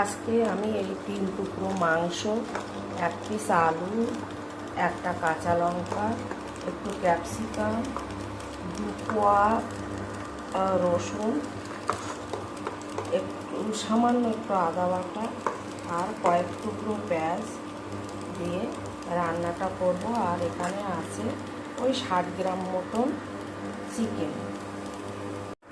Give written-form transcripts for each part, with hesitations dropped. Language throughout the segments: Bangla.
আজকে আমি এই 3 টুকরো মাংস, 1 পিস আলু, একটা কাঁচা লঙ্কা, একটু ক্যাপসিকাম, 2 কোয়া রসুন, একটু সামান্য একটু আদা বাটা আর কয়েক টুকরো পেঁয়াজ দিয়ে রান্নাটা করব। আর এখানে আছে ওই 60 গ্রাম মতন চিকেন।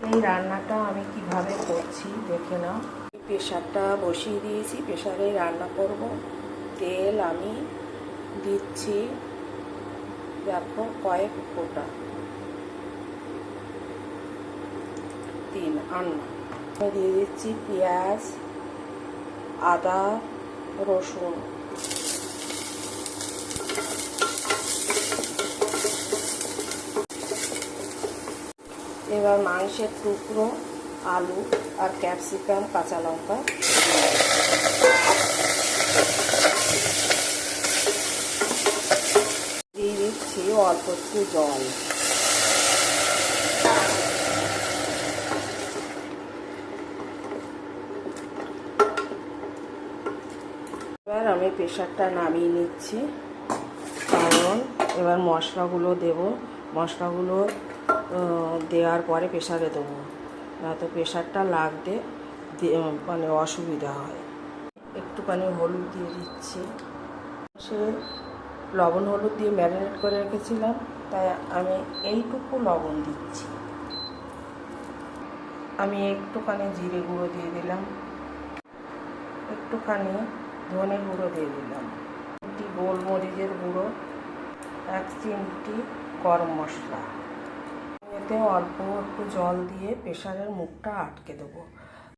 এই রান্নাটা আমি কিভাবে করছি দেখে নাও। প্রেশারটা বসিয়ে দিয়েছি, প্রেশারে রান্না করব। তেল আমি দিচ্ছি দেখো কয়েক ফোঁটা, 3 আন্না। আমি দিয়ে দিচ্ছি পেঁয়াজ, আদা, রসুন। এবার মাংসের টুকরো, আলু আর ক্যাপসিকাম, কাঁচা লঙ্কা দিয়ে দিচ্ছি অল্প একটু জল। এবার আমি প্রেশারটা নামিয়ে নিচ্ছি, কারণ এবার মশলাগুলো দেব। মশলাগুলো দেওয়ার পরে প্রেশারে দেবো, না তো প্রেশারটা লাগতে মানে অসুবিধা হয়। একটুখানি হলুদ দিয়ে দিচ্ছি। সে লবণ হলুদ দিয়ে ম্যারিনেট করে রেখেছিলাম, তাই আমি এইটুকু লবণ দিচ্ছি। আমি একটুখানি জিরে গুঁড়ো দিয়ে দিলাম, একটুখানি ধনে গুঁড়ো দিয়ে দিলাম, একটি গোলমরিচের গুঁড়ো, 1 চিমটি গরম মশলা। এতে অল্প একটু জল দিয়ে প্রেশারের মুখটা আটকে দেবো।